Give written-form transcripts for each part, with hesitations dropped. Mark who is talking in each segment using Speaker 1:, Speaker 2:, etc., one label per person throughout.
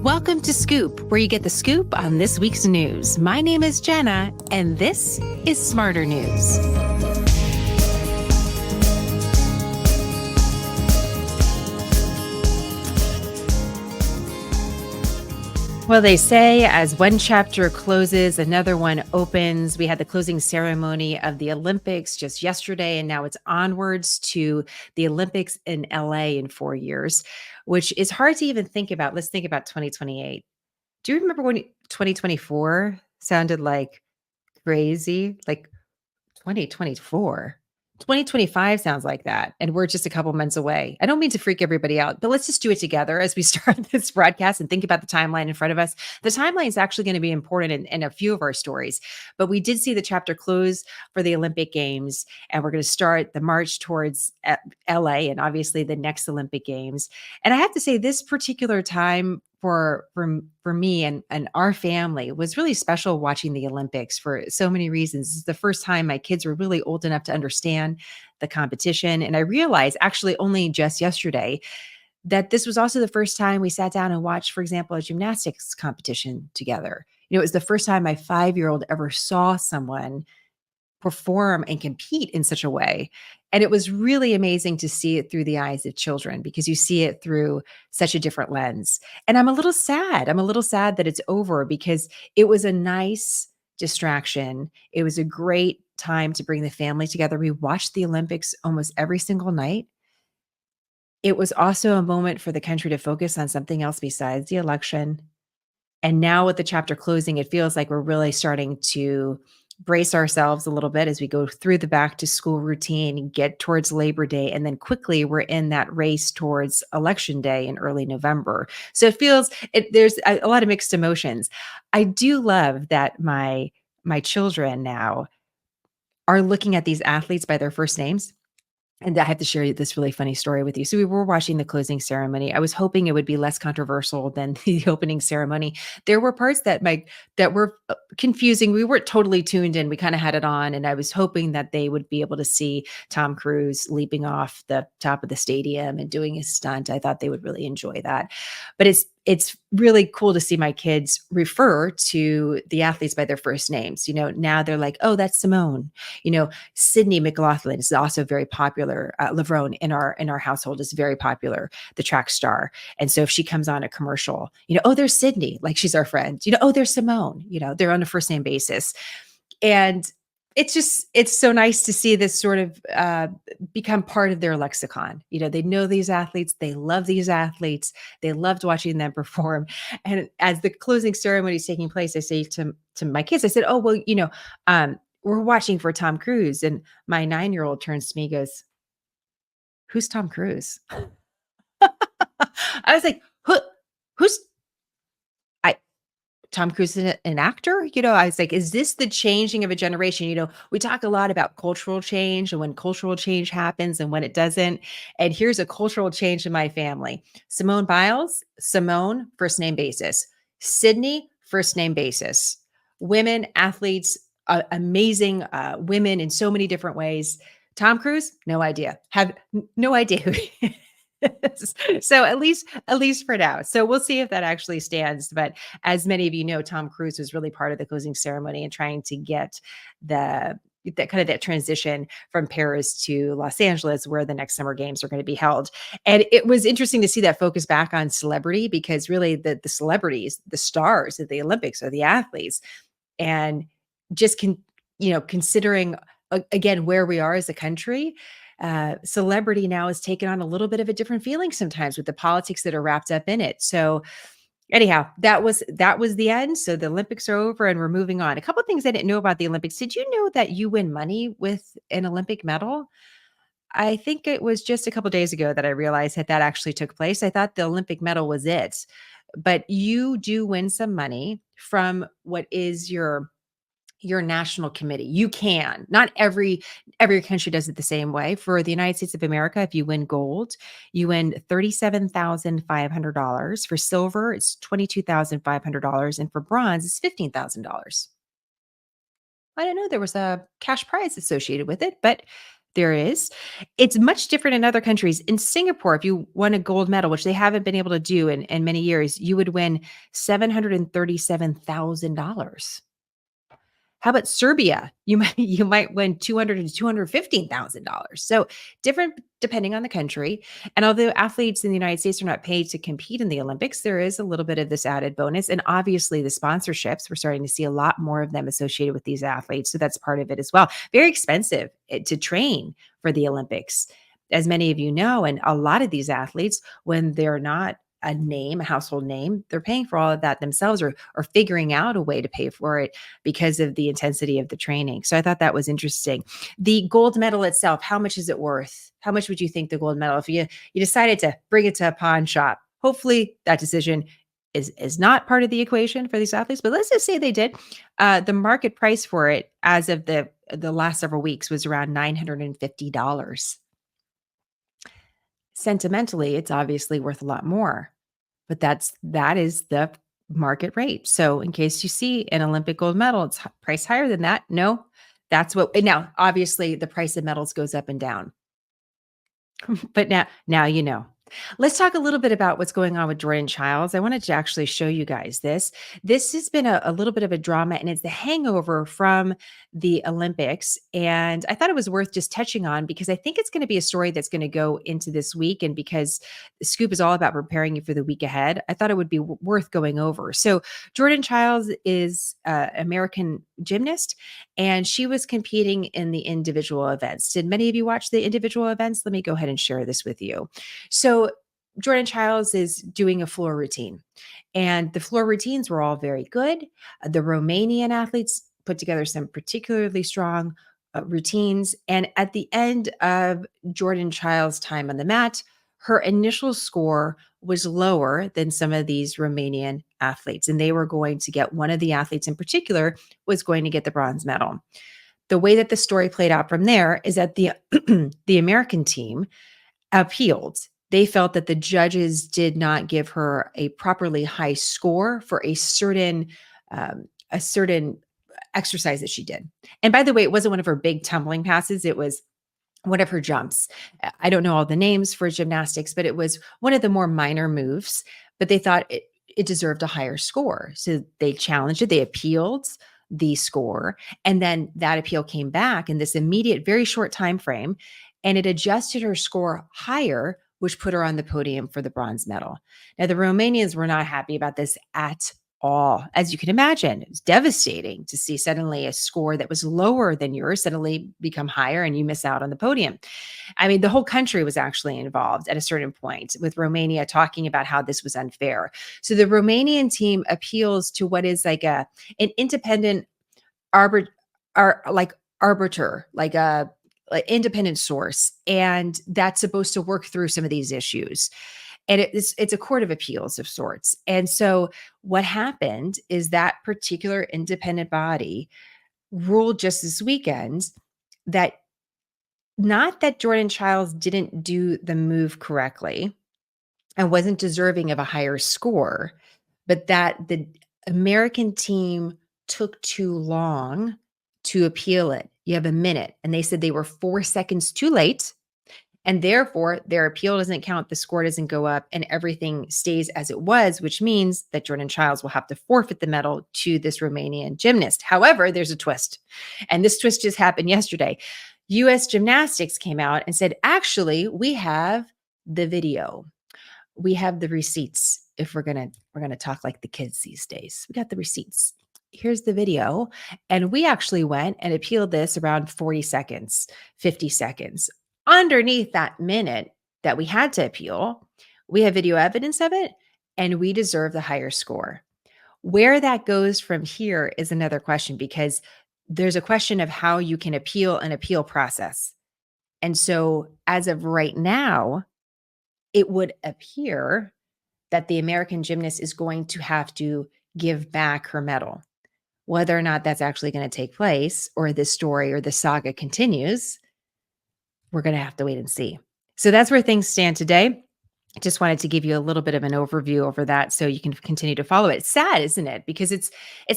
Speaker 1: Welcome to Scoop, where you get the scoop on this week's news. My name is Jenna, and this is SmartHER News. Well, they say as one chapter closes, another one opens. We had the closing ceremony of the Olympics just yesterday, and now it's onwards to the Olympics in LA in 4 years, which is hard to even think about. Let's think about 2028. Do you remember when 2024 sounded like crazy? Like 2024. 2025 sounds like that, and we're just a couple months away. I don't mean to freak everybody out, but let's just do it together as we start this broadcast and think about the timeline in front of us. The timeline is actually going to be important in a few of our stories, but we did see the chapter close for the Olympic Games, and we're going to start the march towards LA and obviously the next Olympic Games. And I have to say, this particular time for me and our family was really special watching the Olympics for so many reasons. It's the first time my kids were really old enough to understand the competition. And I realized actually only just yesterday that this was also the first time we sat down and watched, for example, a gymnastics competition together. It was the first time my 5-year-old ever saw someone perform and compete in such a way. And it was really amazing to see it through the eyes of children because you see it through such a different lens. And I'm a little sad. I'm a little sad that it's over because it was a nice distraction. It was a great time to bring the family together. We watched the Olympics almost every single night. It was also a moment for the country to focus on something else besides the election. And now with the chapter closing, it feels like we're really starting to brace ourselves a little bit as we go through the back to school routine, get towards Labor Day, and then quickly we're in that race towards Election Day in early November. So it feels there's a lot of mixed emotions. I do love that my children now are looking at these athletes by their first names. And I have to share this really funny story with you. So we were watching the closing ceremony. I was hoping it would be less controversial than the opening ceremony. There were parts that were confusing. We weren't totally tuned in. We kind of had it on, and I was hoping that they would be able to see Tom Cruise leaping off the top of the stadium and doing his stunt. I thought they would really enjoy that. But it's really cool to see my kids refer to the athletes by their first names. Now they're like, oh, that's Simone. Sydney McLaughlin is also very popular. Lavrone in our household is very popular, the track star. And so if she comes on a commercial, oh, there's Sydney, like she's our friend. Oh, there's Simone. They're on a first name basis, and it's so nice to see this sort of become part of their lexicon. They know these athletes, they love these athletes, they loved watching them perform. And as the closing ceremony is taking place, I say to my kids, I said, oh, well, we're watching for Tom Cruise. And my 9-year-old turns to me and goes, who's Tom Cruise? I was like, who's Tom Cruise is an actor? I was like, is this the changing of a generation? We talk a lot about cultural change and when cultural change happens and when it doesn't. And here's a cultural change in my family. Simone Biles, Simone, first name basis. Sydney, first name basis. Women, athletes, amazing women in so many different ways. Tom Cruise, no idea. Have no idea who he is. So at least for now. So we'll see if that actually stands. But as many of you know, Tom Cruise was really part of the closing ceremony and trying to get that transition from Paris to Los Angeles, where the next Summer Games are going to be held. And it was interesting to see that focus back on celebrity, because really the celebrities, the stars of the Olympics are the athletes. And just considering again where we are as a country, celebrity now has taken on a little bit of a different feeling sometimes with the politics that are wrapped up in it. So anyhow, that was the end. So the Olympics are over and we're moving on. A couple of things I didn't know about the Olympics. Did you know that you win money with an Olympic medal? I think it was just a couple of days ago that I realized that actually took place. I thought the Olympic medal was it, but you do win some money from what is your national committee. You can. Not every country does it the same way. For the United States of America, if you win gold, you win $37,500. For silver, it's $22,500. And for bronze, it's $15,000. I didn't know there was a cash prize associated with it, but There is. It's much different in other countries. In Singapore, if you won a gold medal, which they haven't been able to do in many years, you would win $737,000. How about Serbia? You might win 200 to $215,000. So different depending on the country. And although athletes in the United States are not paid to compete in the Olympics, there is a little bit of this added bonus. And obviously the sponsorships, we're starting to see a lot more of them associated with these athletes. So that's part of it as well. Very expensive to train for the Olympics. As many of you know, and a lot of these athletes, when they're not a name, a household name, they're paying for all of that themselves or figuring out a way to pay for it because of the intensity of the training. So I thought that was interesting. The gold medal itself, how much is it worth? How much would you think the gold medal if you decided to bring it to a pawn shop? Hopefully that decision is not part of the equation for these athletes, but let's just say they did. The market price for it as of the last several weeks was around $950. Sentimentally, it's obviously worth a lot more, but that is the market rate. So in case you see an Olympic gold medal, it's priced higher than that. No, that's what and now obviously the price of metals goes up and down. But now you know. Let's talk a little bit about what's going on with Jordan Chiles. I wanted to actually show you guys this. This has been a little bit of a drama, and it's the hangover from the Olympics. And I thought it was worth just touching on because I think it's going to be a story that's going to go into this week. And because the scoop is all about preparing you for the week ahead, I thought it would be worth going over. So Jordan Chiles is an American gymnast, and she was competing in the individual events. Did many of you watch the individual events? Let me go ahead and share this with you. So Jordan Chiles is doing a floor routine, and the floor routines were all very good. The Romanian athletes put together some particularly strong routines. And at the end of Jordan Chiles' time on the mat, her initial score was lower than some of these Romanian athletes. And they were going to get one of the athletes in particular was going to get the bronze medal. The way that the story played out from there is that the the American team appealed. They felt that the judges did not give her a properly high score for a certain exercise that she did. And by the way, it wasn't one of her big tumbling passes. It was one of her jumps. I don't know all the names for gymnastics, but it was one of the more minor moves. But they thought it deserved a higher score. So they challenged it. They appealed the score. And then that appeal came back in this immediate, very short time frame. And it adjusted her score higher, which put her on the podium for the bronze medal. Now, the Romanians were not happy about this at all. As you can imagine, it was devastating to see suddenly a score that was lower than yours suddenly become higher and you miss out on the podium. I mean, the whole country was actually involved at a certain point with Romania talking about how this was unfair. So the Romanian team appeals to what is like an independent arbit, arbiter, like a like independent source, and that's supposed to work through some of these issues. And it's a court of appeals of sorts. And so what happened is that particular independent body ruled just this weekend that not that Jordan Chiles didn't do the move correctly and wasn't deserving of a higher score, but that the American team took too long to appeal it. You have a minute, and they said they were 4 seconds too late, and therefore their appeal doesn't count, the score doesn't go up, and everything stays as it was, which means that Jordan Chiles will have to forfeit the medal to this Romanian gymnast. However, there's a twist, and this twist just happened yesterday. U.S. Gymnastics came out and said, actually, we have the video. We have the receipts. If we're gonna talk like the kids these days, we got the receipts. Here's the video. And we actually went and appealed this around 40 seconds, 50 seconds. Underneath that minute that we had to appeal, we have video evidence of it, and we deserve the higher score. Where that goes from here is another question, because there's a question of how you can appeal an appeal process. And so as of right now, it would appear that the American gymnast is going to have to give back her medal. Whether or not that's actually going to take place, or this story or the saga continues, we're going to have to wait and see. So that's where things stand today. I just wanted to give you a little bit of an overview over that so you can continue to follow it. It's sad, isn't it? Because it's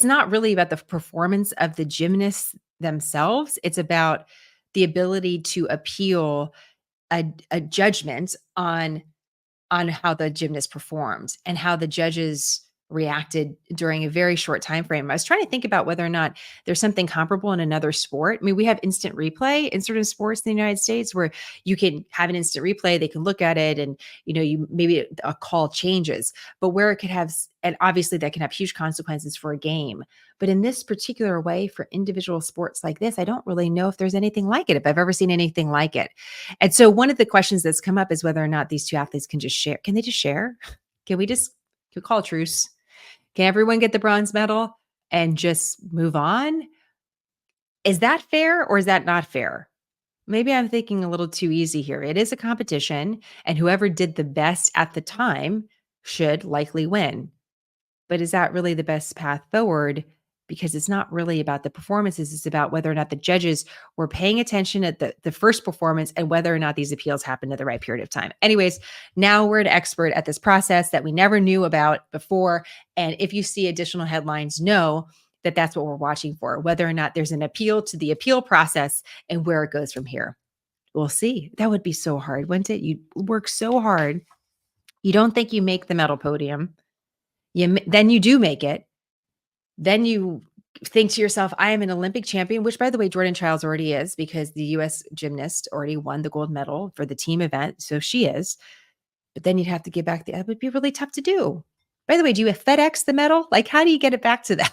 Speaker 1: not really about the performance of the gymnasts themselves. It's about the ability to appeal a judgment on how the gymnast performed and how the judges reacted during a very short time frame. I was trying to think about whether or not there's something comparable in another sport. I mean, we have instant replay in certain sports in the United States where you can have an instant replay, they can look at it and you maybe a call changes, but where it could have and obviously that can have huge consequences for a game. But in this particular way for individual sports like this, I don't really know if there's anything like it, if I've ever seen anything like it. And so one of the questions that's come up is whether or not these two athletes can just share. Can they just share? Can we call a truce? Can everyone get the bronze medal and just move on? Is that fair or is that not fair? Maybe I'm thinking a little too easy here. It is a competition, and whoever did the best at the time should likely win. But is that really the best path forward? Because it's not really about the performances. It's about whether or not the judges were paying attention at the first performance and whether or not these appeals happened at the right period of time. Anyways, now we're an expert at this process that we never knew about before. And if you see additional headlines, know that that's what we're watching for, whether or not there's an appeal to the appeal process and where it goes from here. We'll see. That would be so hard, wouldn't it? You work so hard. You don't think you make the medal podium. Then you do make it. Then you think to yourself, I am an Olympic champion, which by the way, Jordan Chiles already is because the U.S. gymnast already won the gold medal for the team event. So she is. But then you'd have to get back. That would be really tough to do. By the way, do you FedEx the medal? Like, how do you get it back to them?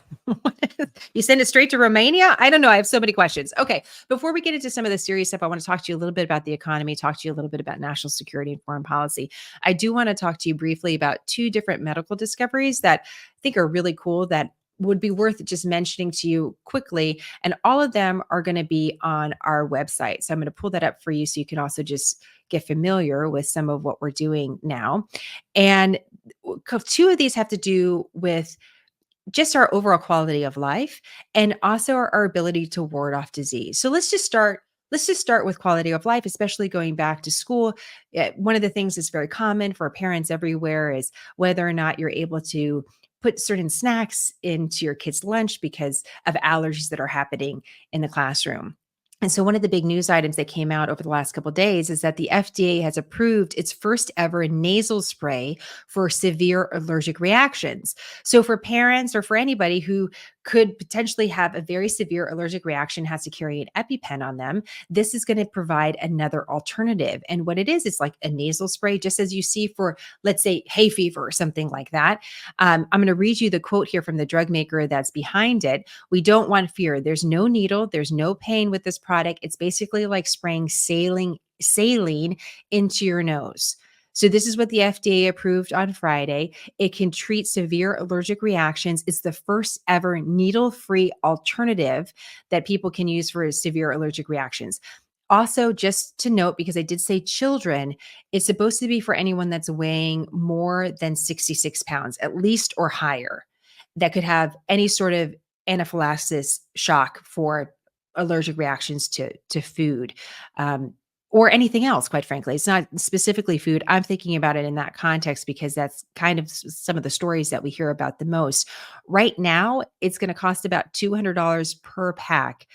Speaker 1: You send it straight to Romania? I don't know. I have so many questions. Okay. Before we get into some of the serious stuff, I want to talk to you a little bit about the economy, talk to you a little bit about national security and foreign policy. I do want to talk to you briefly about two different medical discoveries that I think are really cool that would be worth just mentioning to you quickly. And all of them are going to be on our website. So I'm going to pull that up for you so you can also just get familiar with some of what we're doing now. And two of these have to do with just our overall quality of life and also our ability to ward off disease. So let's just start with quality of life, especially going back to school. One of the things that's very common for parents everywhere is whether or not you're able to put certain snacks into your kids' lunch because of allergies that are happening in the classroom. And so one of the big news items that came out over the last couple of days is that the FDA has approved its first ever nasal spray for severe allergic reactions. So for parents or for anybody who could potentially have a very severe allergic reaction, has to carry an EpiPen on them, this is going to provide another alternative. And what it is, it's like a nasal spray, just as you see for, let's say, hay fever or something like that. I'm going to read you the quote here from the drug maker that's behind it. We don't want fear. There's no needle. There's no pain with this product. It's basically like spraying saline into your nose. So this is what the FDA approved on Friday. It can treat severe allergic reactions. It's the first ever needle-free alternative that people can use for severe allergic reactions. Also, just to note, because I did say children, it's supposed to be for anyone that's weighing more than 66 pounds, at least or higher, that could have any sort of anaphylaxis shock for allergic reactions to food. Or anything else, quite frankly. It's not specifically food. I'm thinking about it in that context because that's kind of some of the stories that we hear about the most. Right now, it's going to cost about $200 per pack.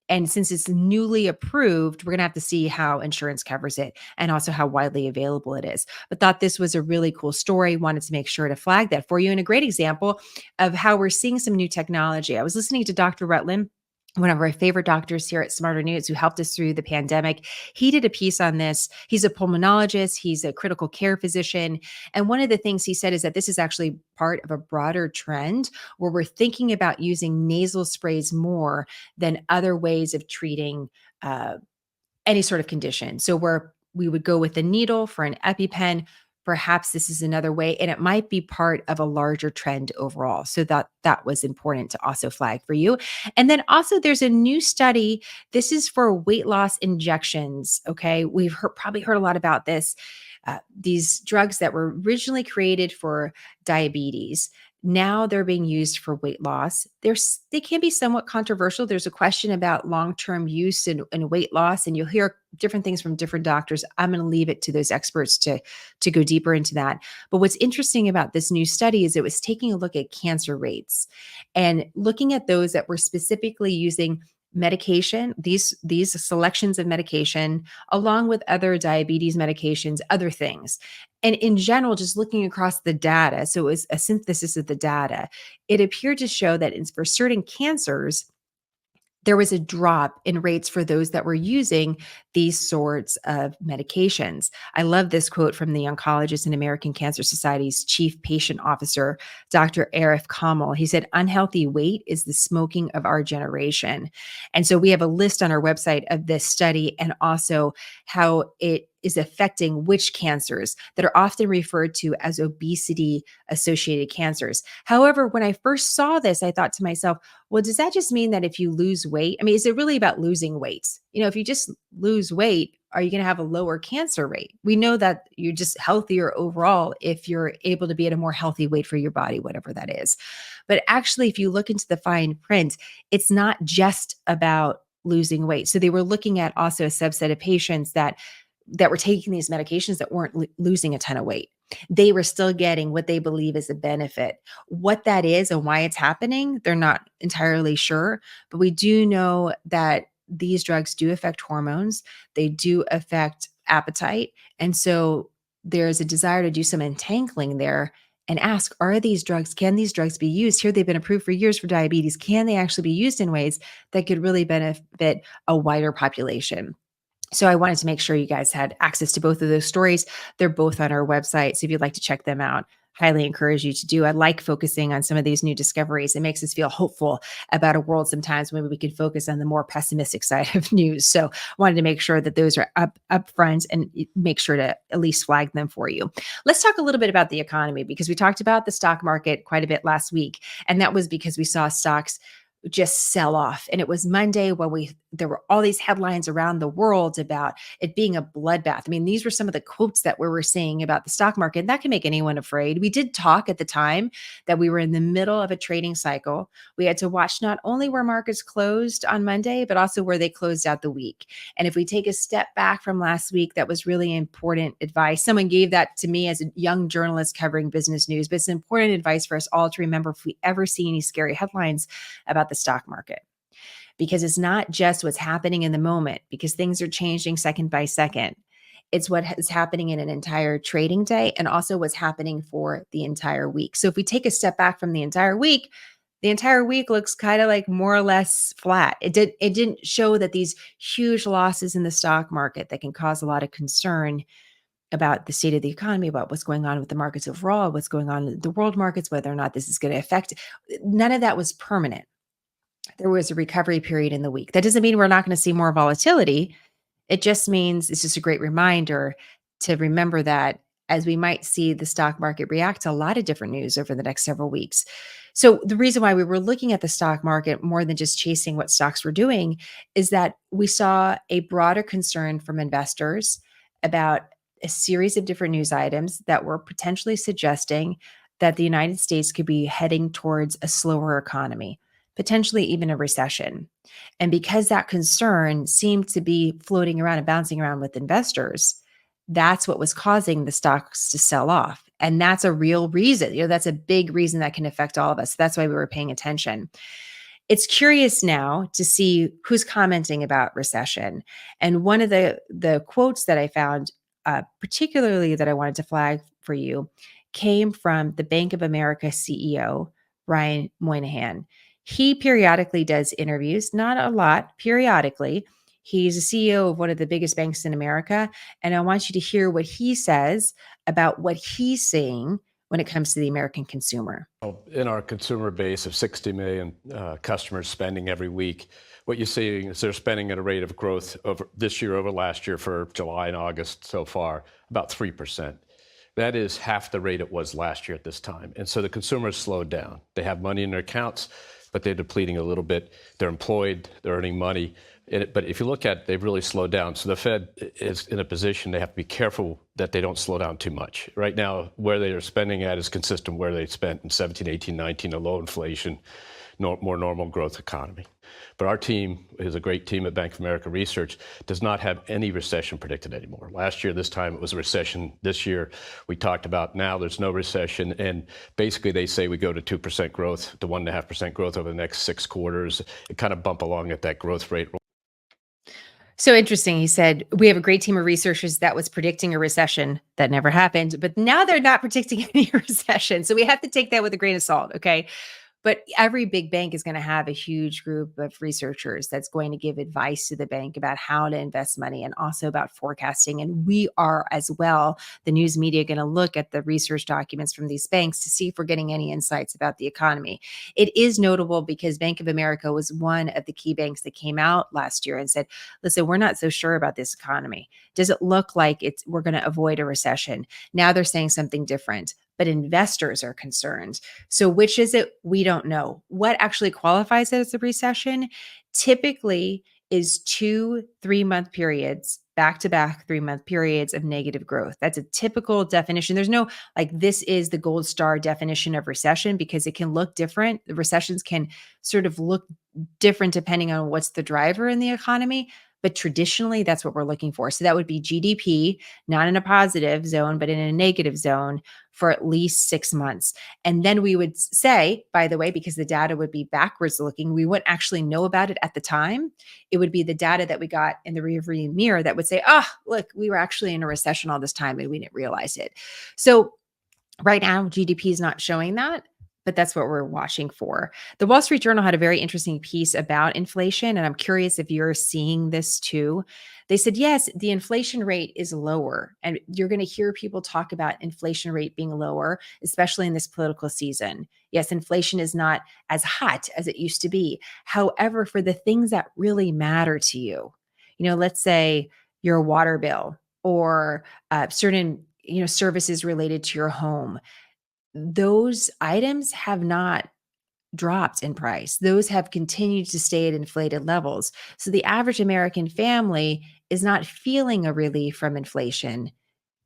Speaker 1: And since it's newly approved, we're going to have to see how insurance covers it and also how widely available it is. But thought this was a really cool story. Wanted to make sure to flag that for you. And a great example of how we're seeing some new technology. I was listening to Dr. Rutland, one of our favorite doctors here at SmartHER News, who helped us through the pandemic. He did a piece on this. He's a pulmonologist. He's a critical care physician. And one of the things he said is that this is actually part of a broader trend where we're thinking about using nasal sprays more than other ways of treating any sort of condition. So where we would go with the needle for an EpiPen, perhaps this is another way, and it might be part of a larger trend overall. So that was important to also flag for you. And then also there's a new study. This is for weight loss injections. Okay. We've probably heard a lot about this. These drugs that were originally created for diabetes. Now they're being used for weight loss. They can be somewhat controversial. There's a question about long-term use and weight loss, and you'll hear different things from different doctors. I'm going to leave it to those experts to go deeper into that. But what's interesting about this new study is it was taking a look at cancer rates and looking at those that were specifically using medication, these selections of medication, along with other diabetes medications, other things. And in general, just looking across the data, so it was a synthesis of the data, it appeared to show that for certain cancers, there was a drop in rates for those that were using these sorts of medications. I love this quote from the oncologist and American Cancer Society's chief patient officer, Dr. Arif Kamal. He said, unhealthy weight is the smoking of our generation. And so we have a list on our website of this study and also how it is affecting which cancers that are often referred to as obesity associated cancers. However, when I first saw this, I thought to myself, well, does that just mean that if you lose weight, I mean, is it really about losing weight? If you just lose weight, are you going to have a lower cancer rate? We know that you're just healthier overall if you're able to be at a more healthy weight for your body, whatever that is. But actually, if you look into the fine print, it's not just about losing weight. So they were looking at also a subset of patients that were taking these medications that weren't losing a ton of weight. They were still getting what they believe is a benefit. What that is and why it's happening, they're not entirely sure. But we do know that these drugs do affect hormones. They do affect appetite. And so there's a desire to do some entangling there and ask, can these drugs be used? Here they've been approved for years for diabetes. Can they actually be used in ways that could really benefit a wider population? So I wanted to make sure you guys had access to both of those stories. They're both on our website. So if you'd like to check them out, highly encourage you to do. I like focusing on some of these new discoveries. It makes us feel hopeful about a world sometimes when we can focus on the more pessimistic side of news. So wanted to make sure that those are up front and make sure to at least flag them for you. Let's talk a little bit about the economy, because we talked about the stock market quite a bit last week. And that was because we saw stocks just sell off. And it was Monday when there were all these headlines around the world about it being a bloodbath. I mean, these were some of the quotes that we were seeing about the stock market. That can make anyone afraid. We did talk at the time that we were in the middle of a trading cycle. We had to watch not only where markets closed on Monday, but also where they closed out the week. And if we take a step back from last week, that was really important advice. Someone gave that to me as a young journalist covering business news, but it's important advice for us all to remember if we ever see any scary headlines about the stock market, because it's not just what's happening in the moment, because things are changing second by second. It's what is happening in an entire trading day and also what's happening for the entire week. So if we take a step back from the entire week looks kind of like more or less flat. It didn't show that these huge losses in the stock market that can cause a lot of concern about the state of the economy, about what's going on with the markets overall, what's going on in the world markets, whether or not this is going to affect. None of that was permanent. There was a recovery period in the week. That doesn't mean we're not going to see more volatility. It just means it's just a great reminder to remember that as we might see the stock market react to a lot of different news over the next several weeks. So the reason why we were looking at the stock market more than just chasing what stocks were doing is that we saw a broader concern from investors about a series of different news items that were potentially suggesting that the United States could be heading towards a slower economy, potentially even a recession. And because that concern seemed to be floating around and bouncing around with investors, that's what was causing the stocks to sell off. And that's a real reason. That's a big reason that can affect all of us. That's why we were paying attention. It's curious now to see who's commenting about recession. And one of the quotes that I found, particularly that I wanted to flag for you, came from the Bank of America CEO, Brian Moynihan. He periodically does interviews, not a lot, periodically. He's a CEO of one of the biggest banks in America. And I want you to hear what he says about what he's seeing when it comes to the American consumer.
Speaker 2: In our consumer base of 60 million customers spending every week, what you're seeing is they're spending at a rate of growth over this year over last year for July and August so far, about 3%. That is half the rate it was last year at this time. And so the consumers slowed down. They have money in their accounts, but they're depleting a little bit. They're employed, they're earning money. But if you look at it, they've really slowed down. So the Fed is in a position they have to be careful that they don't slow down too much. Right now, where they are spending at is consistent where they spent in 17, 18, 19, a low inflation. more normal growth economy. But our team is a great team at Bank of America Research, does not have any recession predicted anymore. Last year, this time it was a recession. This year, we talked about now there's no recession. And basically, they say we go to 2% growth to 1.5% growth over the next 6 quarters. It kind of bump along at that growth rate.
Speaker 1: So interesting. He said, we have a great team of researchers that was predicting a recession that never happened, but now they're not predicting any recession. So we have to take that with a grain of salt. Okay. But every big bank is going to have a huge group of researchers that's going to give advice to the bank about how to invest money and also about forecasting. And we are as well, the news media, going to look at the research documents from these banks to see if we're getting any insights about the economy. It is notable because Bank of America was one of the key banks that came out last year and said, listen, we're not so sure about this economy. Does it look like we're going to avoid a recession? Now they're saying something different, but investors are concerned. So which is it? We don't know. What actually qualifies as a recession typically is 2 3-month periods, back-to-back 3-month periods of negative growth. That's a typical definition. There's no this is the gold star definition of recession because it can look different. The recessions can sort of look different depending on what's the driver in the economy. But traditionally, that's what we're looking for. So that would be GDP, not in a positive zone, but in a negative zone for at least 6 months. And then we would say, by the way, because the data would be backwards looking, we wouldn't actually know about it at the time. It would be the data that we got in the rearview mirror that would say, look, we were actually in a recession all this time and we didn't realize it. So right now, GDP is not showing that, but that's what we're watching for. The Wall Street Journal had a very interesting piece about inflation, and I'm curious if you're seeing this too. They said, yes, the inflation rate is lower, and you're going to hear people talk about inflation rate being lower, especially in this political season. Yes, inflation is not as hot as it used to be. However, for the things that really matter to you, let's say your water bill or certain services related to your home, those items have not dropped in price. Those have continued to stay at inflated levels. So the average American family is not feeling a relief from inflation.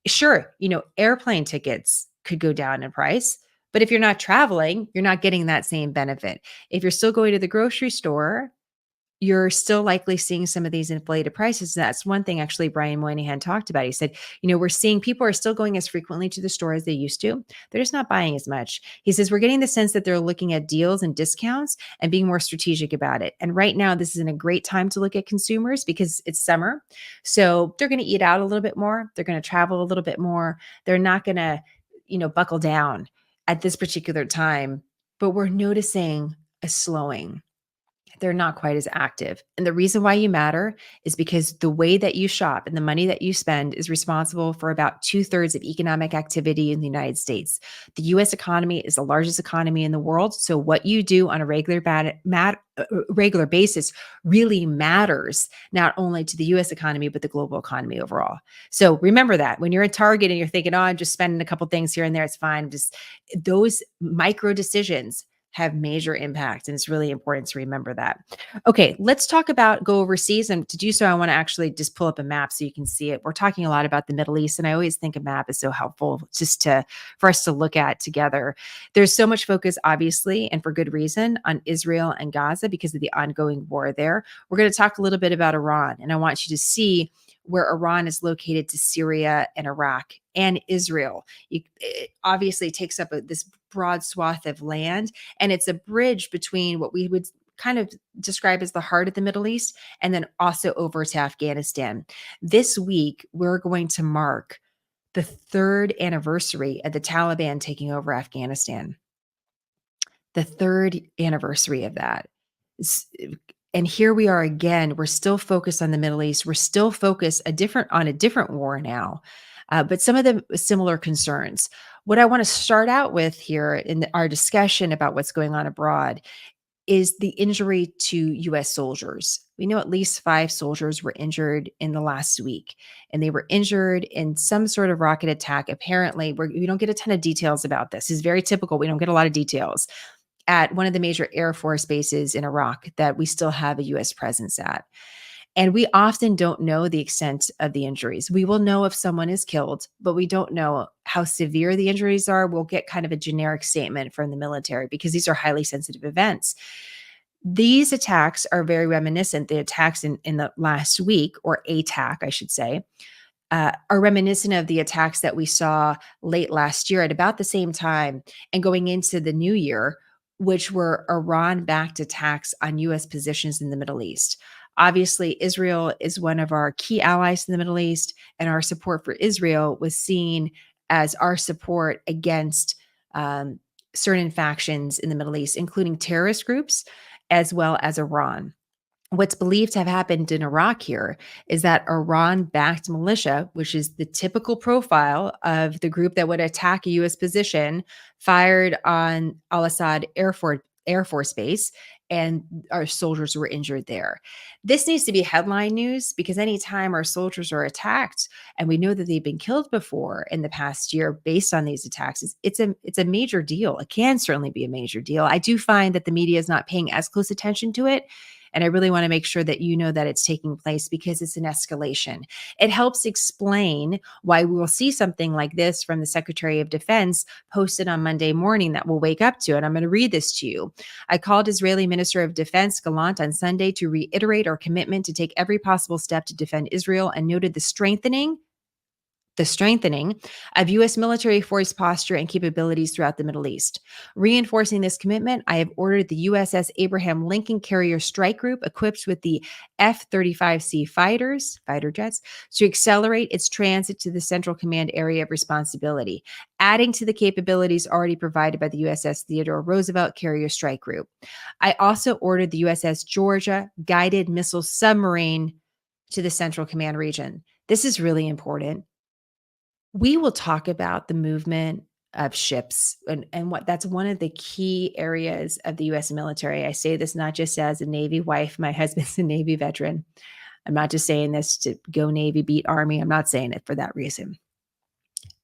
Speaker 1: Sure, airplane tickets could go down in price, but if you're not traveling, you're not getting that same benefit. If you're still going to the grocery store, you're still likely seeing some of these inflated prices. That's one thing actually Brian Moynihan talked about. He said, we're seeing people are still going as frequently to the store as they used to. They're just not buying as much. He says, we're getting the sense that they're looking at deals and discounts and being more strategic about it. And right now, this isn't a great time to look at consumers because it's summer. So they're going to eat out a little bit more. They're going to travel a little bit more. They're not going to, buckle down at this particular time. But we're noticing a slowing. They're not quite as active. And the reason why you matter is because the way that you shop and the money that you spend is responsible for about 2/3 of economic activity in the United States. The U.S. economy is the largest economy in the world. So what you do on a regular basis really matters, not only to the U.S. economy, but the global economy overall. So remember that when you're at Target and you're thinking, I'm just spending a couple things here and there, it's fine. Just those micro decisions have major impact. And it's really important to remember that. Okay, let's go overseas. And to do so, I want to actually just pull up a map so you can see it. We're talking a lot about the Middle East, and I always think a map is so helpful for us to look at together. There's so much focus, obviously, and for good reason, on Israel and Gaza because of the ongoing war there. We're going to talk a little bit about Iran, and I want you to see where Iran is located to Syria and Iraq and Israel. It obviously takes up this broad swath of land, and it's a bridge between what we would kind of describe as the heart of the Middle East and then also over to Afghanistan. This week, we're going to mark the 3rd anniversary of the Taliban taking over Afghanistan. The 3rd anniversary of that. And here we are again. We're still focused on the Middle East. We're still focused on a different war now, but some of the similar concerns. What I want to start out with here in our discussion about what's going on abroad is the injury to U.S. soldiers. We know at least 5 soldiers were injured in the last week, and they were injured in some sort of rocket attack. Apparently, we don't get a ton of details about this. It's very typical. We don't get a lot of details at one of the major Air Force bases in Iraq that we still have a U.S. presence at. And we often don't know the extent of the injuries. We will know if someone is killed, but we don't know how severe the injuries are. We'll get kind of a generic statement from the military because these are highly sensitive events. These attacks are very reminiscent. The attacks in the last week, or ATAC, I should say, are reminiscent of the attacks that we saw late last year at about the same time and going into the new year, which were Iran backed attacks on U.S. positions in the Middle East. Obviously, Israel is one of our key allies in the Middle East, and our support for Israel was seen as our support against certain factions in the Middle East, including terrorist groups as well as Iran. What's believed to have happened in Iraq here is that Iran backed militia, which is the typical profile of the group that would attack a U.S. position, fired on Al Assad Air Force Base, and our soldiers were injured there. This needs to be headline news because anytime our soldiers are attacked, and we know that they've been killed before in the past year based on these attacks, it's a major deal. It can certainly be a major deal. I do find that the media is not paying as close attention to it. And I really want to make sure that you know that it's taking place because it's an escalation. It helps explain why we will see something like this from the Secretary of Defense posted on Monday morning that we'll wake up to. And I'm going to read this to you. I called Israeli Minister of Defense Gallant on Sunday to reiterate our commitment to take every possible step to defend Israel and noted the strengthening of U.S. military force posture and capabilities throughout the Middle East. Reinforcing this commitment, I have ordered the USS Abraham Lincoln Carrier Strike Group, equipped with the F-35C fighter jets, to accelerate its transit to the Central Command area of responsibility, adding to the capabilities already provided by the USS Theodore Roosevelt Carrier Strike Group. I also ordered the USS Georgia guided missile submarine to the Central Command region. This is really important. We will talk about the movement of ships and what that's one of the key areas of the US military. I say this not just as a Navy wife, my husband's a Navy veteran. I'm not just saying this to go Navy, beat Army. I'm not saying it for that reason.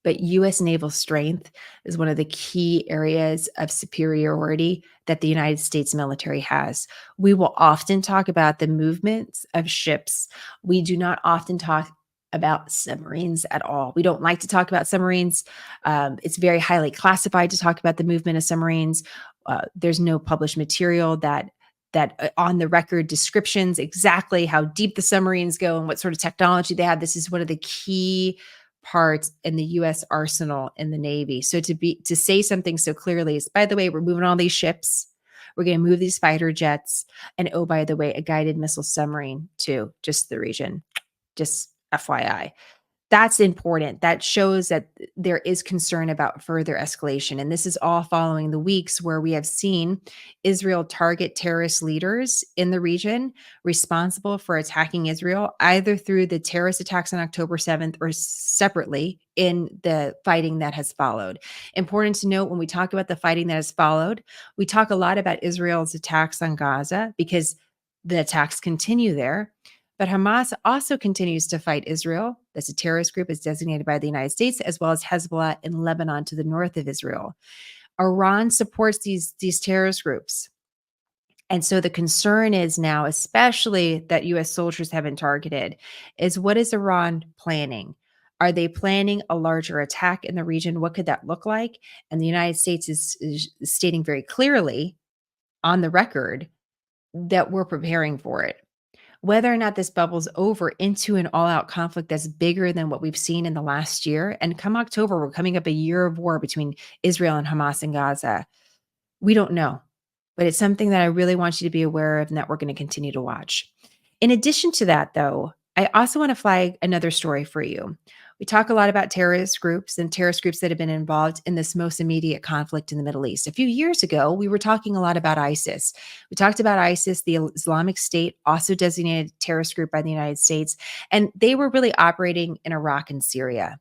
Speaker 1: But US naval strength is one of the key areas of superiority that the United States military has. We will often talk about the movements of ships. We do not often talk about submarines at all. We don't like to talk about submarines. It's very highly classified to talk about the movement of submarines. There's no published material that on the record descriptions exactly how deep the submarines go and what sort of technology they have. This is one of the key parts in the U.S. arsenal in the Navy. So to say something so clearly is, by the way, we're moving all these ships. We're going to move these fighter jets. And oh, by the way, a guided missile submarine too, just the region. Just FYI. That's important. That shows that there is concern about further escalation. And this is all following the weeks where we have seen Israel target terrorist leaders in the region responsible for attacking Israel, either through the terrorist attacks on October 7th or separately in the fighting that has followed. Important to note when we talk about the fighting that has followed, we talk a lot about Israel's attacks on Gaza because the attacks continue there. But Hamas also continues to fight Israel. That's a terrorist group, is designated by the United States, as well as Hezbollah in Lebanon to the north of Israel. Iran supports these terrorist groups. And so the concern is now, especially that U.S. soldiers have been targeted, is what is Iran planning? Are they planning a larger attack in the region? What could that look like? And the United States is stating very clearly on the record that we're preparing for it. Whether or not this bubbles over into an all-out conflict that's bigger than what we've seen in the last year, and come October, we're coming up a year of war between Israel and Hamas and Gaza. We don't know, but it's something that I really want you to be aware of and that we're going to continue to watch. In addition to that, though, I also want to flag another story for you. We talk a lot about terrorist groups and terrorist groups that have been involved in this most immediate conflict in the Middle East. A few years ago, we were talking a lot about ISIS. We talked about ISIS, the Islamic State, also designated terrorist group by the United States, and they were really operating in Iraq and Syria.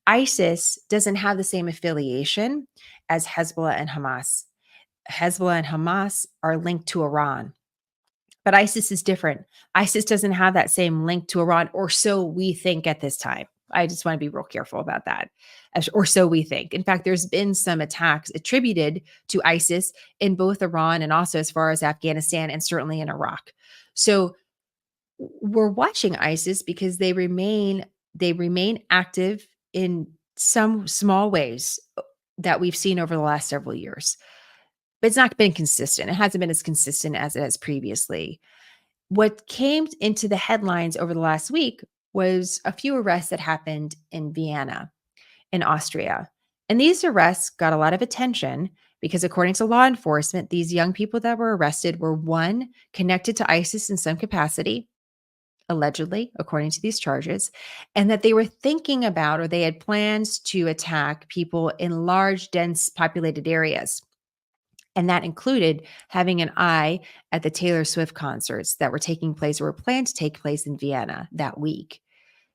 Speaker 1: ISIS doesn't have the same affiliation as Hezbollah and Hamas. Hezbollah and Hamas are linked to Iran. But ISIS is different. ISIS doesn't have that same link to Iran, or so we think at this time. I just want to be real careful about that. Or so we think. In fact, there's been some attacks attributed to ISIS in both Iran and also as far as Afghanistan and certainly in Iraq. So we're watching ISIS because they remain active in some small ways that we've seen over the last several years. But it's not been consistent. It hasn't been as consistent as it has previously. What came into the headlines over the last week was a few arrests that happened in Vienna, in Austria. And these arrests got a lot of attention because, according to law enforcement, these young people that were arrested were one, connected to ISIS in some capacity, allegedly, according to these charges, and that they were thinking about or they had plans to attack people in large, dense populated areas. And that included having an eye at the Taylor Swift concerts that were taking place or were planned to take place in Vienna that week.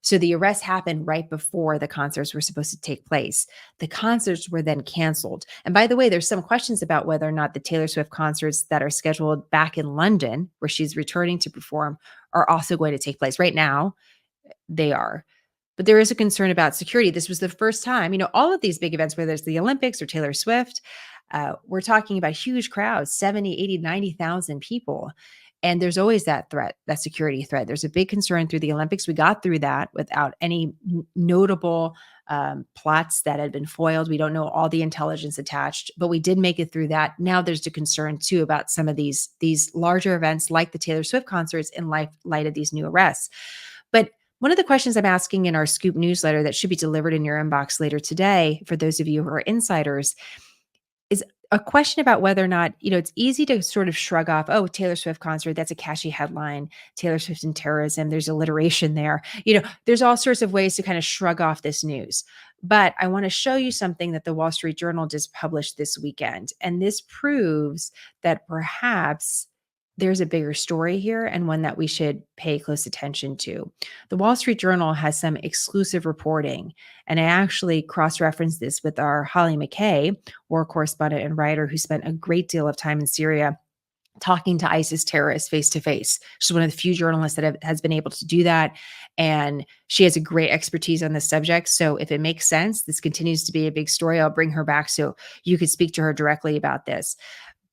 Speaker 1: So the arrest happened right before the concerts were supposed to take place. The concerts were then canceled. And by the way, there's some questions about whether or not the Taylor Swift concerts that are scheduled back in London, where she's returning to perform, are also going to take place. Right now, they are. But there is a concern about security. This was the first time, all of these big events, whether it's the Olympics or Taylor Swift, we're talking about huge crowds, 70, 80, 90,000 people. And there's always that threat, that security threat. There's a big concern through the Olympics. We got through that without any notable plots that had been foiled. We don't know all the intelligence attached, but we did make it through that. Now there's a concern too about some of these larger events like the Taylor Swift concerts in light of these new arrests. But one of the questions I'm asking in our Scoop newsletter that should be delivered in your inbox later today, for those of you who are insiders, is a question about whether or not, it's easy to sort of shrug off, oh, Taylor Swift concert, that's a catchy headline, Taylor Swift and terrorism, there's alliteration there. There's all sorts of ways to kind of shrug off this news. But I want to show you something that the Wall Street Journal just published this weekend. And this proves that perhaps there's a bigger story here and one that we should pay close attention to. The Wall Street Journal has some exclusive reporting, and I actually cross-referenced this with our Holly McKay, war correspondent and writer who spent a great deal of time in Syria talking to ISIS terrorists face to face. She's one of the few journalists that has been able to do that. And she has a great expertise on this subject. So if it makes sense, this continues to be a big story. I'll bring her back so you could speak to her directly about this.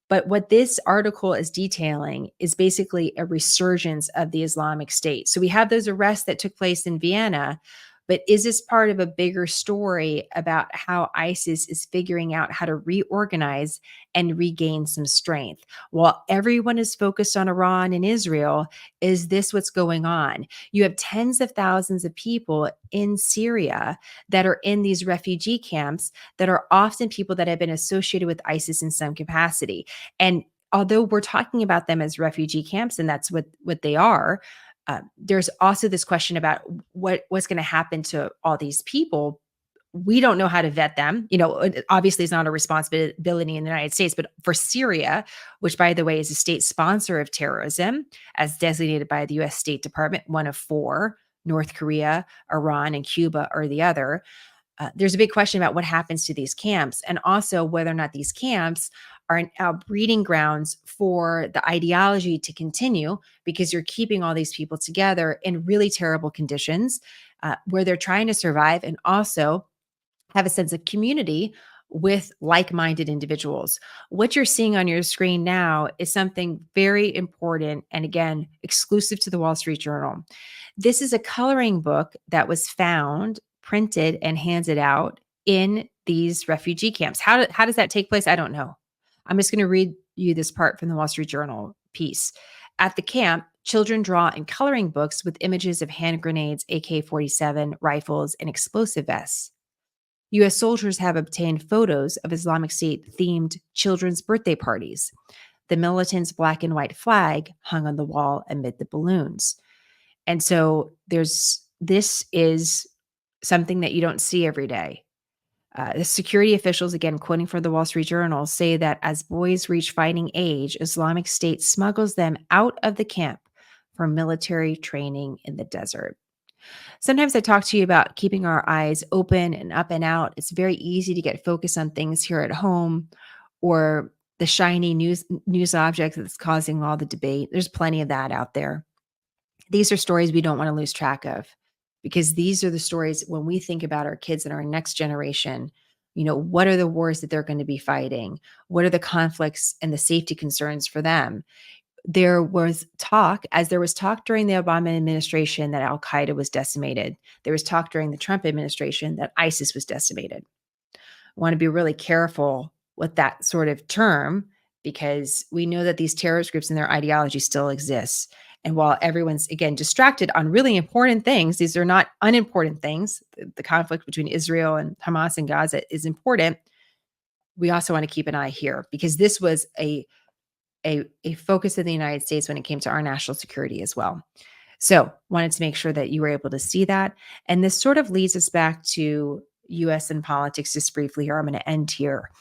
Speaker 1: But what this article is detailing is basically a resurgence of the Islamic State. So we have those arrests that took place in Vienna, but is this part of a bigger story about how ISIS is figuring out how to reorganize and regain some strength? While everyone is focused on Iran and Israel, is this what's going on? You have tens of thousands of people in Syria that are in these refugee camps that are often people that have been associated with ISIS in some capacity. And although we're talking about them as refugee camps, and that's what they are, there's also this question about what's going to happen to all these people. We don't know how to vet them. Obviously, it's not a responsibility in the United States, but for Syria, which, by the way, is a state sponsor of terrorism, as designated by the U.S. State Department, one of four, North Korea, Iran, and Cuba are the other. There's a big question about what happens to these camps, and also whether or not these camps are now breeding grounds for the ideology to continue, because you're keeping all these people together in really terrible conditions where they're trying to survive and also have a sense of community with like-minded individuals. What you're seeing on your screen now is something very important and, again, exclusive to the Wall Street Journal. This is a coloring book that was found, printed, and handed out in these refugee camps. How does that take place? I don't know. I'm just going to read you this part from the Wall Street Journal piece. At the camp, children draw in coloring books with images of hand grenades, AK-47, rifles, and explosive vests. U.S. soldiers have obtained photos of Islamic State-themed children's birthday parties. The militants' black and white flag hung on the wall amid the balloons. And so this is something that you don't see every day. The security officials, again, quoting from the Wall Street Journal, say that as boys reach fighting age, Islamic State smuggles them out of the camp for military training in the desert. Sometimes I talk to you about keeping our eyes open and up and out. It's very easy to get focused on things here at home or the shiny news object that's causing all the debate. There's plenty of that out there. These are stories we don't want to lose track of, because these are the stories when we think about our kids and our next generation. What are the wars that they're going to be fighting? What are the conflicts and the safety concerns for them? there was talk, as there was talk during the Obama administration that Al Qaeda was decimated. There was talk during the Trump administration that ISIS was decimated. I want to be really careful with that sort of term because we know that these terrorist groups and their ideology still exists. And while everyone's, again, distracted on really important things, these are not unimportant things. The conflict between Israel and Hamas and Gaza is important. We also want to keep an eye here because this was a focus of the United States when it came to our national security as well. So wanted to make sure that you were able to see that. And this sort of leads us back to US and politics just briefly here. I'm going to end here.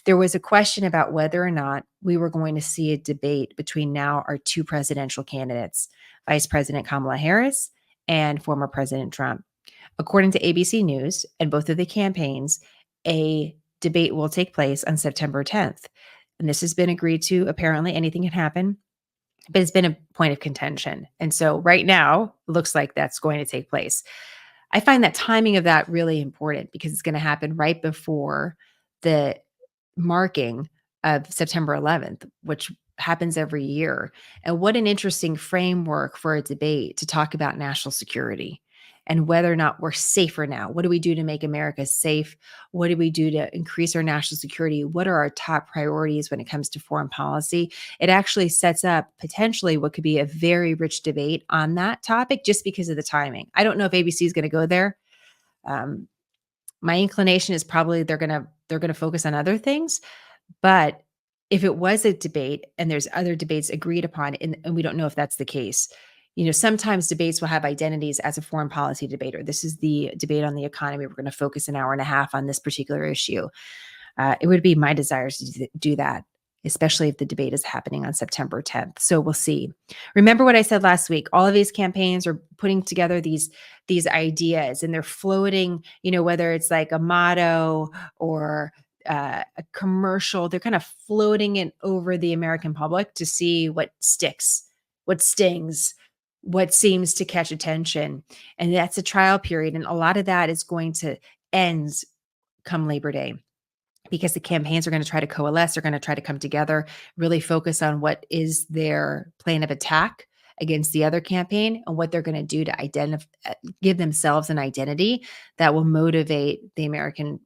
Speaker 1: There was a question about whether or not we were going to see a debate between now our two presidential candidates, Vice President Kamala Harris and former President Trump. According to ABC News and both of the campaigns, a debate will take place on September 10th. And this has been agreed to. Apparently, anything can happen, but it's been a point of contention. And so right now, it looks like that's going to take place. I find that timing of that really important because it's going to happen right before the marking of September 11th, which happens every year. And what an interesting framework for a debate to talk about national security and whether or not we're safer now. What do we do to make America safe? What do we do to increase our national security? What are our top priorities when it comes to foreign policy? It actually sets up potentially what could be a very rich debate on that topic just because of the timing. I don't know if ABC is going to go there. My inclination is probably they're going to focus on other things, but if it was a debate and there's other debates agreed upon, and we don't know if that's the case, sometimes debates will have identities as a foreign policy debater. This is the debate on the economy. We're going to focus an hour and a half on this particular issue. It would be my desire to do that, especially if the debate is happening on September 10th. So we'll see. Remember what I said last week. All of these campaigns are putting together these ideas and they're floating, whether it's like a motto or a commercial, they're kind of floating it over the American public to see what sticks, what stings, what seems to catch attention. And that's a trial period. And a lot of that is going to end come Labor Day, because the campaigns are going to try to coalesce, they're going to try to come together, really focus on what is their plan of attack against the other campaign and what they're going to do to give themselves an identity that will motivate the American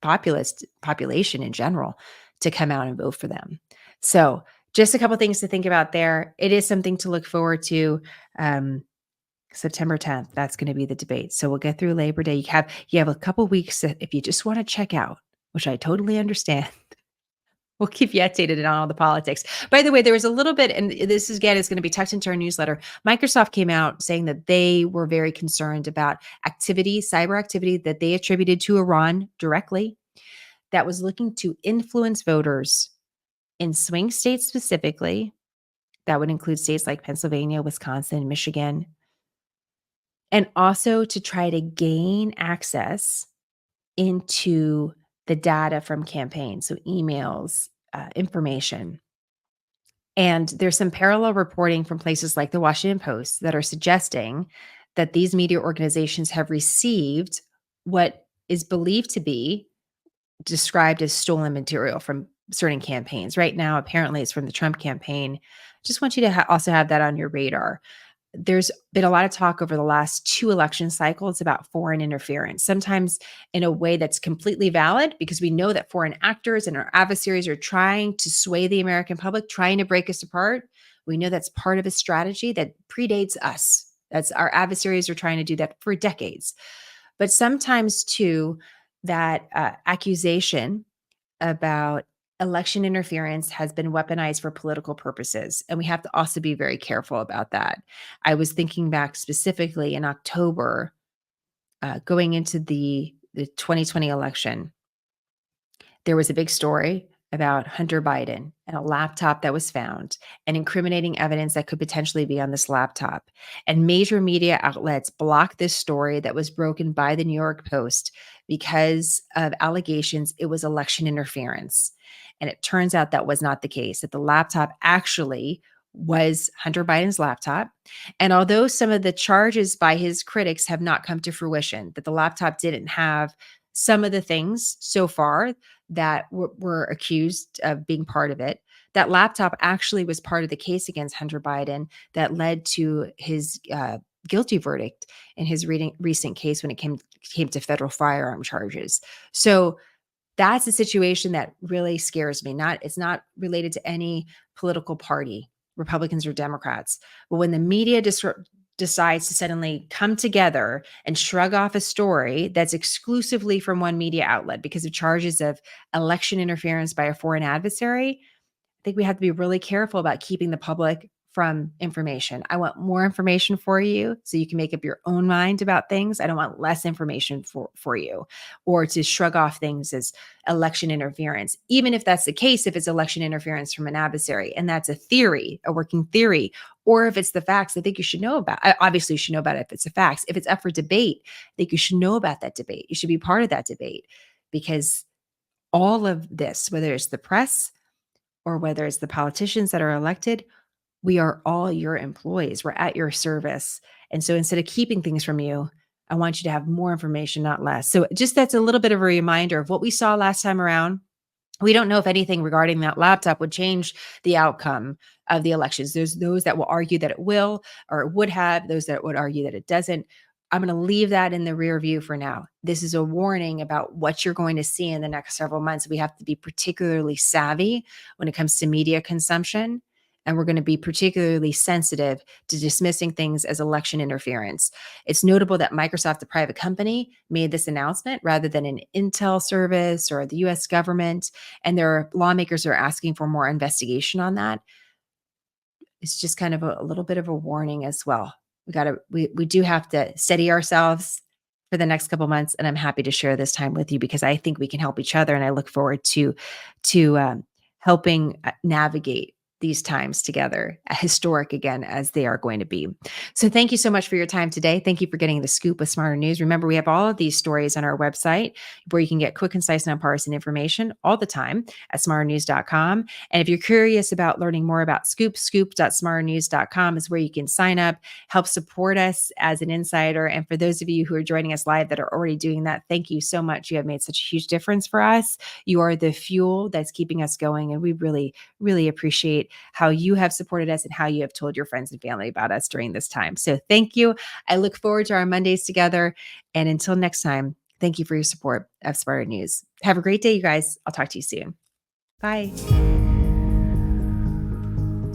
Speaker 1: population in general to come out and vote for them. So just a couple things to think about there. It is something to look forward to. September 10th, that's going to be the debate. So we'll get through Labor Day. You have a couple weeks if you just want to check out, which I totally understand. We'll keep you updated on all the politics. By the way, there was a little bit, and this is going to be tucked into our newsletter. Microsoft came out saying that they were very concerned about cyber activity that they attributed to Iran directly, that was looking to influence voters in swing states specifically. That would include states like Pennsylvania, Wisconsin, Michigan, and also to try to gain access into the data from campaigns, so emails, information. And there's some parallel reporting from places like the Washington Post that are suggesting that these media organizations have received what is believed to be described as stolen material from certain campaigns. Right now, apparently it's from the Trump campaign. Just want you to also have that on your radar. There's been a lot of talk over the last 2 election cycles about foreign interference, sometimes in a way that's completely valid because we know that foreign actors and our adversaries are trying to sway the American public, trying to break us apart. We know that's part of a strategy that predates us. That's our adversaries are trying to do that for decades. But sometimes too, that accusation about election interference has been weaponized for political purposes. And we have to also be very careful about that. I was thinking back specifically in October, going into the 2020 election, there was a big story about Hunter Biden and a laptop that was found and incriminating evidence that could potentially be on this laptop. And major media outlets blocked this story that was broken by the New York Post because of allegations it was election interference. And it turns out that was not the case, that the laptop actually was Hunter Biden's laptop. And although some of the charges by his critics have not come to fruition, that the laptop didn't have some of the things so far that were accused of being part of it. That laptop actually was part of the case against Hunter Biden that led to his guilty verdict in his recent case when it came to federal firearm charges. So that's a situation that really scares me. It's not related to any political party, Republicans or Democrats. But when the media decides to suddenly come together and shrug off a story that's exclusively from one media outlet because of charges of election interference by a foreign adversary, I think we have to be really careful about keeping the public from information. I want more information for you so you can make up your own mind about things. I don't want less information for you, or to shrug off things as election interference, even if that's the case, if it's election interference from an adversary. And that's a theory, a working theory, or if it's the facts, I think you should know about. Obviously, you should know about it if it's the facts. If it's up for debate, I think you should know about that debate. You should be part of that debate, because all of this, whether it's the press or whether it's the politicians that are elected, we are all your employees. We're at your service. And so instead of keeping things from you, I want you to have more information, not less. So just that's a little bit of a reminder of what we saw last time around. We don't know if anything regarding that laptop would change the outcome of the elections. There's those that will argue that it will, or it would have, those that would argue that it doesn't. I'm going to leave that in the rear view for now. This is a warning about what you're going to see in the next several months. We have to be particularly savvy when it comes to media consumption. And we're going to be particularly sensitive to dismissing things as election interference. It's notable that Microsoft, the private company, made this announcement rather than an intel service or the U.S. government. And there are lawmakers who are asking for more investigation on that. It's just kind of a little bit of a warning as well. We do have to steady ourselves for the next couple of months. And I'm happy to share this time with you because I think we can help each other. And I look forward to helping navigate these times together, historic again, as they are going to be. So thank you so much for your time today. Thank you for getting the scoop with SmartHER News. Remember, we have all of these stories on our website where you can get quick, concise, nonpartisan information all the time at smarternews.com. And if you're curious about learning more about scoop.smarternews.com is where you can sign up, help support us as an insider. And for those of you who are joining us live that are already doing that, thank you so much. You have made such a huge difference for us. You are the fuel that's keeping us going. And we really, really appreciate how you have supported us and how you have told your friends and family about us during this time. So thank you. I look forward to our Mondays together. And until next time, thank you for your support of SmartHER News. Have a great day, you guys. I'll talk to you soon. Bye.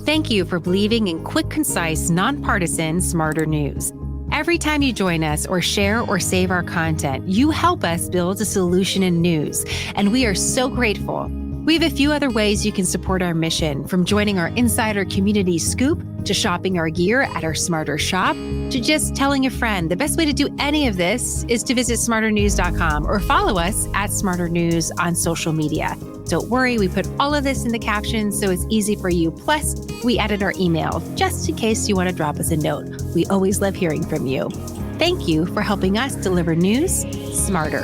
Speaker 1: Thank you for believing in quick, concise, nonpartisan SmartHER News. Every time you join us or share or save our content, you help us build a solution in news. And we are so grateful. We have a few other ways you can support our mission, from joining our insider community scoop, to shopping our gear at our SmartHER shop, to just telling a friend. The best way to do any of this is to visit smarternews.com or follow us at SmartHER News on social media. Don't worry, we put all of this in the captions so it's easy for you. Plus, we added our email just in case you want to drop us a note. We always love hearing from you. Thank you for helping us deliver news smarter.